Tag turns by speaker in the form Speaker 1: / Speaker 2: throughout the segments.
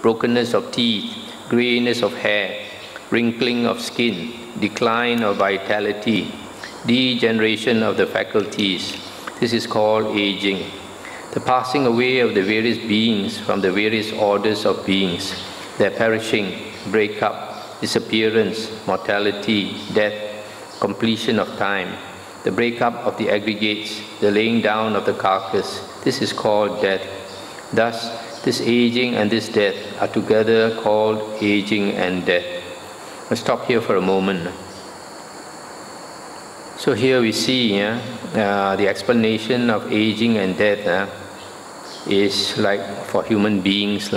Speaker 1: brokenness of teeth, grayness of hair, wrinkling of skin, decline of vitality, degeneration of the faculties. This is called aging. The passing away of the various beings from the various orders of beings, their perishing, breakup, disappearance, mortality, death, completion of time, the breakup of the aggregates, the laying down of the carcass. This is called death. Thus, this aging and this death are together called aging and death. Let's stop here for a moment. So here we see the explanation of aging and death is like for human beings.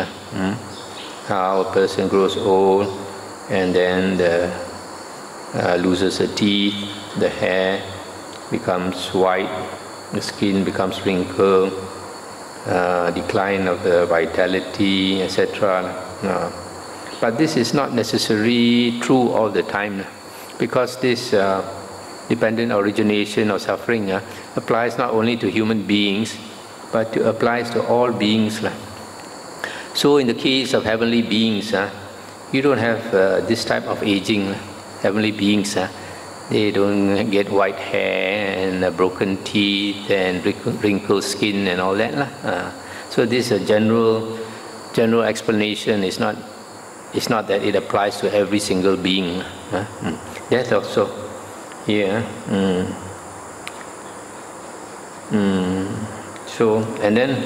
Speaker 1: How a person grows old and then loses the teeth, the hair becomes white, the skin becomes wrinkled, decline of the vitality, etc. But this is not necessarily true all the time, because this dependent origination of suffering applies not only to human beings, but applies to all beings. So in the case of heavenly beings, you don't have this type of aging. Heavenly beings, they don't get white hair and broken teeth and wrinkled skin and all that. So this is a general explanation. It's not that it applies to every single being. Death also. Here. So, and then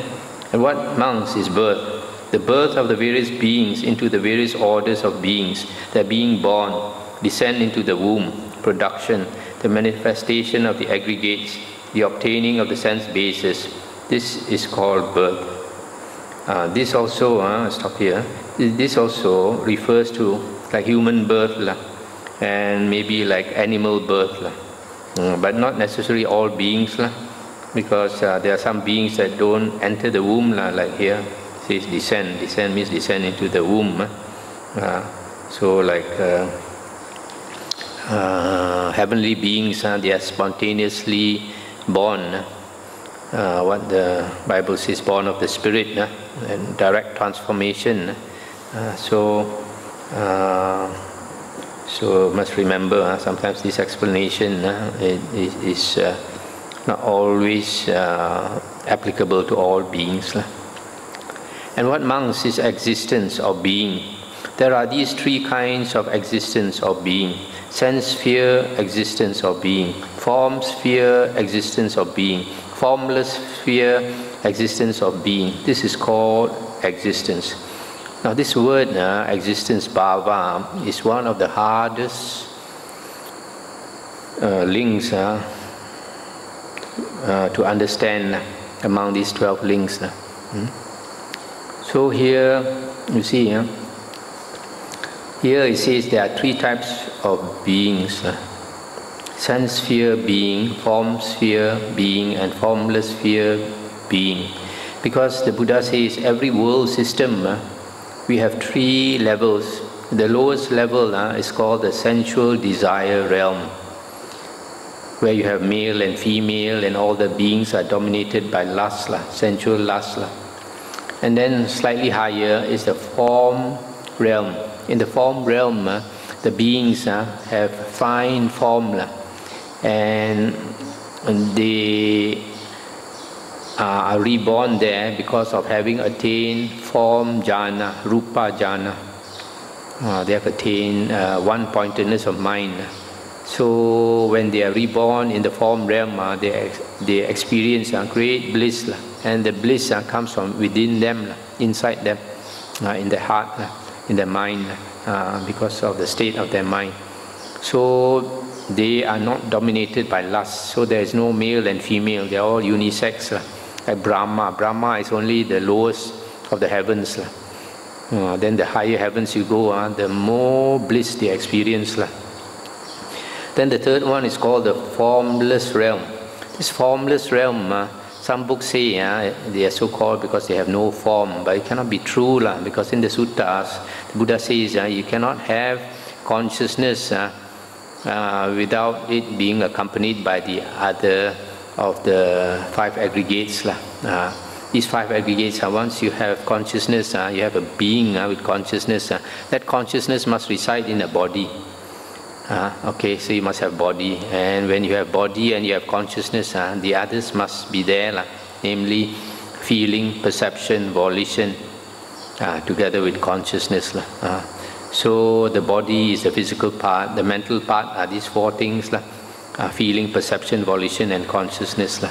Speaker 1: what monks is birth? The birth of the various beings into the various orders of beings, their being born, descent into the womb, production, the manifestation of the aggregates, the obtaining of the sense bases. This is called birth. This also, stop here, this also refers to like human birth and maybe like animal birth, but not necessarily all beings, because there are some beings that don't enter the womb, like here it says descend. Descend means descend into the womb. So like heavenly beings, they are spontaneously born. What the Bible says, born of the Spirit, and direct transformation. So must remember, sometimes this explanation is not always applicable to all beings. And what monks is existence or being? There are these three kinds of existence or being: sense sphere, existence or being; form sphere, existence or being; formless sphere, existence or being. This is called existence. Now this word, existence, bhava, is one of the hardest links to understand among these 12 links. So here, you see, here it says there are three types of beings: sense sphere being, form sphere being, and formless sphere being. Because the Buddha says every world system, we have three levels. The lowest level is called the sensual desire realm, where you have male and female, and all the beings are dominated by lust, sensual lust. And then slightly higher is the form realm. In the form realm, the beings have fine form, and they are reborn there because of having attained form jhana, rupa jhana. They have attained one-pointedness of mind. So when they are reborn in the form realm, they experience great bliss, and the bliss comes from within them, inside them, in the heart, in the mind, because of the state of their mind. So they are not dominated by lust. So there is no male and female. They are all unisex. Like Brahma is only the lowest of the heavens. Then the higher heavens you go, the more bliss they experience. Then the third one is called the formless realm. This formless realm, some books say they are so called because they have no form, but it cannot be true, because in the Suttas, the Buddha says you cannot have consciousness without it being accompanied by the other of the five aggregates. these 5 aggregates, once you have consciousness, you have a being with consciousness, that consciousness must reside in a body. Okay, so you must have body, and when you have body and you have consciousness, the others must be there, namely feeling, perception, volition, together with consciousness. So the body is the physical part, the mental part are these 4 things, feeling, perception, volition and consciousness.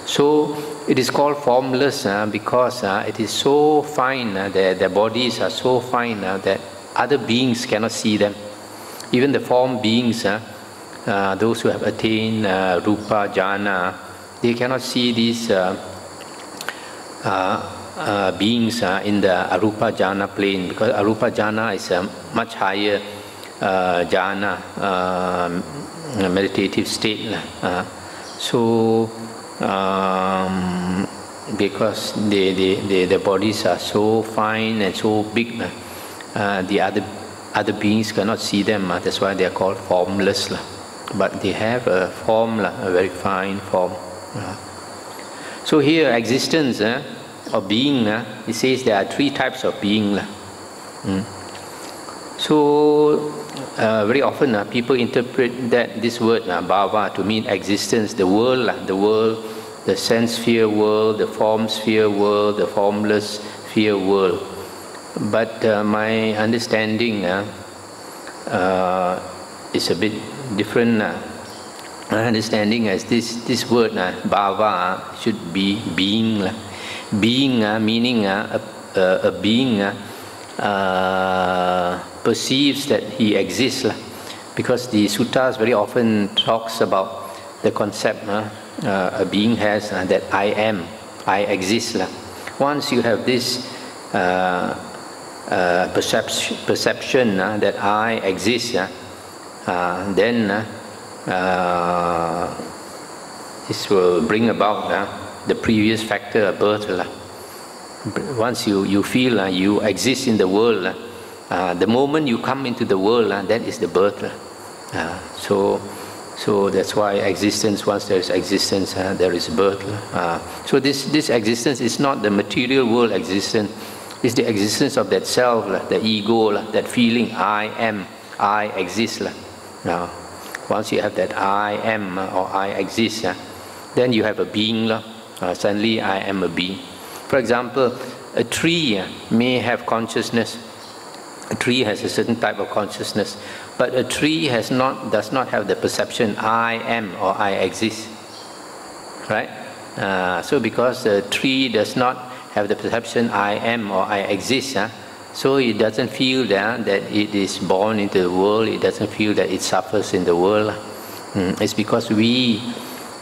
Speaker 1: So it is called formless because it is so fine, their bodies are so fine that other beings cannot see them. Even the form beings, those who have attained rupa jhana, they cannot see these beings in the arupa jhana plane, because arupa jhana is a much higher jhana, meditative state. So because the bodies are so fine and so big, the other beings cannot see them. That's why they are called formless. But they have a form, a very fine form. So here, existence of being, it says there are 3 types of being. So very often people interpret this word bhava to mean existence, the world, the sense sphere world, the form sphere world, the formless sphere world. But my understanding is a bit different. My understanding is this word bhava should be being. Being meaning a being perceives that he exists, because the suttas very often talks about the concept a being has that I am, I exist. Once you have this perception that I exist, then this will bring about the previous factor, birth. Once you feel you exist in the world, the moment you come into the world, that is the birth. So that's why existence, once there is existence, there is birth. So this existence is not the material world existence, it's the existence of that self, the ego, that feeling I am, I exist. Now, once you have that I am or I exist, then you have a being. Suddenly I am a being. For example, a tree may have consciousness. A tree has a certain type of consciousness, but a tree does not have the perception I am or I exist. Right? So because the tree does not have the perception I am or I exist, so it doesn't feel that it is born into the world, it doesn't feel that it suffers in the world. It's because we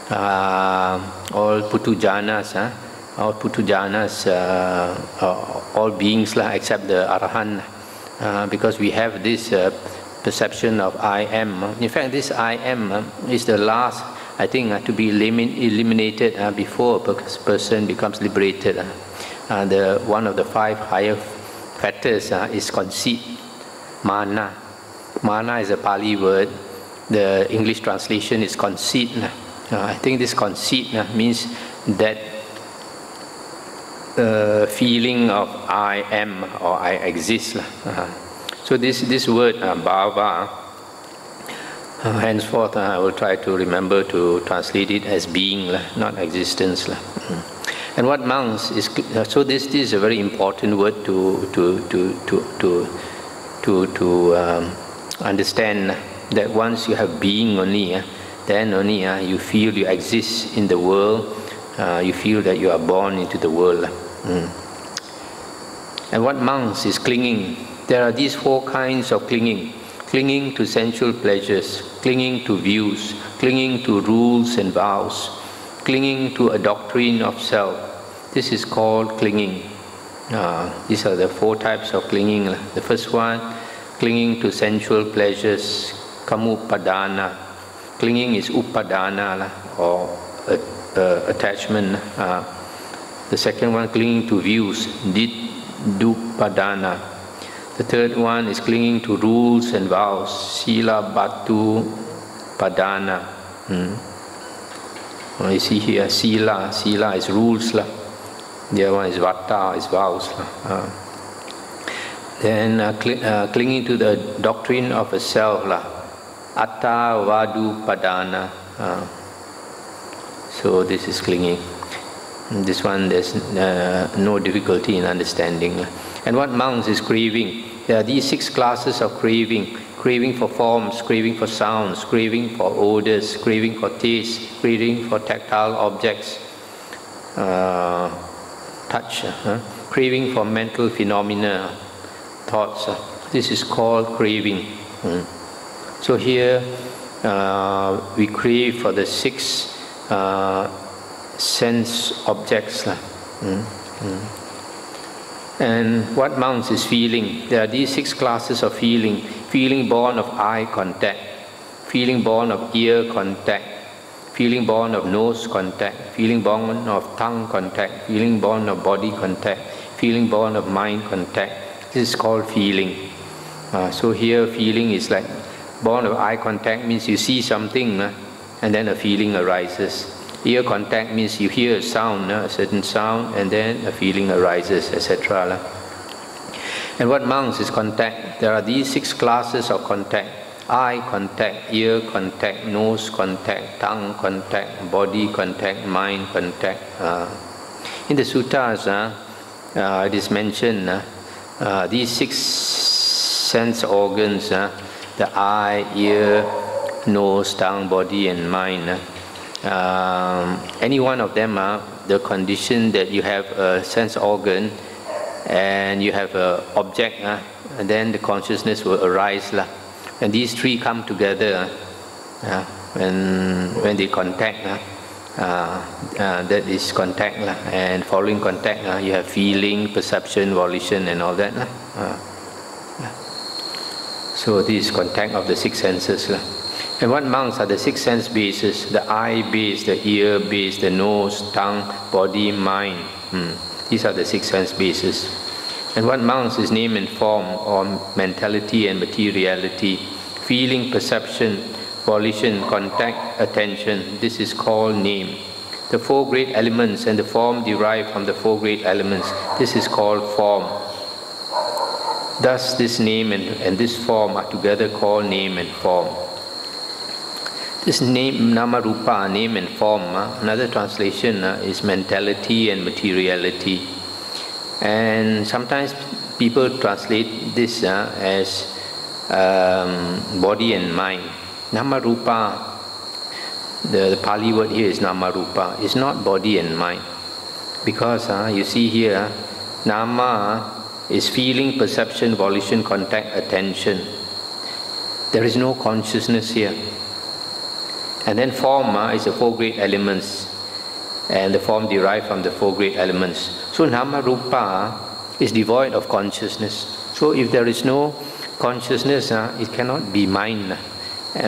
Speaker 1: all putujanas, all beings except the arahant, because we have this perception of I am. In fact, this I am is the last, I think, to be eliminated before a person becomes liberated. One of the 5 higher factors is conceit, mana. Mana is a Pali word. The English translation is conceit. I think this conceit means that feeling of I am or I exist. So this word bhava, henceforth I will try to remember to translate it as being, not existence. And what monks is, so this is a very important word to understand, that once you have being only, then only you feel you exist in the world, you feel that you are born into the world. And what monks is clinging. There are these 4 kinds of clinging. Clinging to sensual pleasures, clinging to views, clinging to rules and vows, clinging to a doctrine of self. This is called clinging. These are the 4 types of clinging. The first one, clinging to sensual pleasures, kamupadana. Clinging is upadana, or attachment. The second one, clinging to views, didupadana. The third one is clinging to rules and vows, sila batu padana. You see here, sila is rules. The other one is vata, is vows. Then clinging to the doctrine of a self, atta vadu padana. So this is clinging. This one there's no difficulty in understanding. And what monks is craving? There are these 6 classes of craving. Craving for forms, craving for sounds, craving for odors, craving for taste, craving for tactile objects, touch, craving for mental phenomena, thoughts. This is called craving. So here we crave for the 6 sense objects. And what monks is feeling? There are these 6 classes of feeling. Feeling born of eye contact, feeling born of ear contact, feeling born of nose contact, feeling born of tongue contact, feeling born of body contact, feeling born of mind contact. This is called feeling. So here feeling is like born of eye contact means you see something and then a feeling arises. Ear contact means you hear a sound, a certain sound, and then a feeling arises, etc. And what monks is contact? There are these 6 classes of contact. Eye contact, ear contact, nose contact, tongue contact, body contact, mind contact. In the Suttas, it is mentioned these 6 sense organs, the eye, ear, nose, tongue, body and mind. Any one of them, the condition that you have a sense organ and you have an object, and then the consciousness will arise. And these 3 come together when they contact. That is contact. And following contact, you have feeling, perception, volition and all that. So this is contact of the 6 senses. And what monks are the 6 sense bases? The eye base, the ear base, the nose, tongue, body, mind. These are the 6 sense bases. And what monks is name and form, or mentality and materiality, feeling, perception, volition, contact, attention. This is called name. The 4 great elements and the form derived from the 4 great elements. This is called form. Thus this name and this form are together called name and form. This name, nama rupa, name and form, another translation is mentality and materiality. And sometimes people translate this as body and mind. Nama rupa, the Pali word here is nama rupa, is not body and mind. Because you see here, nama is feeling, perception, volition, contact, attention. There is no consciousness here. And then form is the 4 great elements, and the form derived from the 4 great elements. So nama rupa is devoid of consciousness. So if there is no consciousness, it cannot be mind,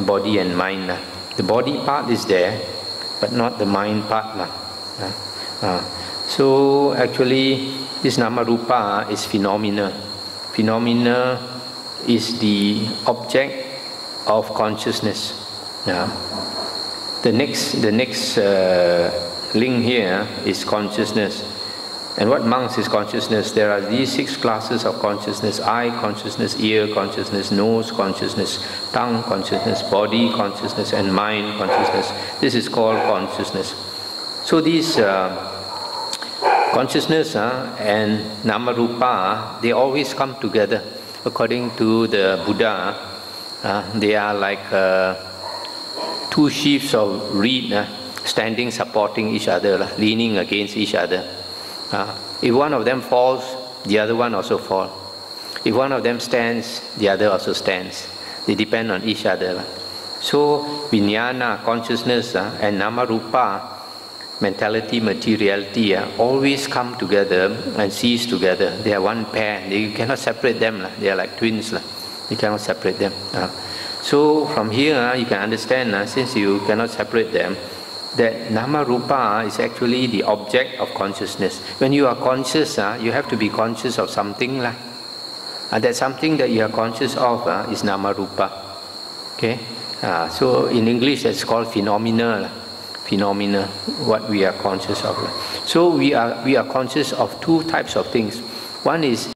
Speaker 1: body and mind. The body part is there, but not the mind part. So actually this nama rupa is phenomena. Phenomena is the object of consciousness. The next link here is consciousness. And what monks is consciousness? There are these 6 classes of consciousness: eye consciousness, ear consciousness, nose consciousness, tongue consciousness, body consciousness, and mind consciousness. This is called consciousness. So these consciousness and nama rupa, they always come together. According to the Buddha, they are like 2 sheaves of reed standing supporting each other, leaning against each other. If one of them falls, the other one also falls. If one of them stands, the other also stands. They depend on each other. So vijnana, consciousness, and nama rupa, mentality, materiality, always come together and cease together. They are one pair. You cannot separate them. They are like twins. You cannot separate them. So from here you can understand, since you cannot separate them, that nama rupa is actually the object of consciousness. When you are conscious, you have to be conscious of something. And that something that you are conscious of is nama rupa. Okay? So in English that's called phenomena. Phenomena, what we are conscious of. So we are conscious of two types of things. One is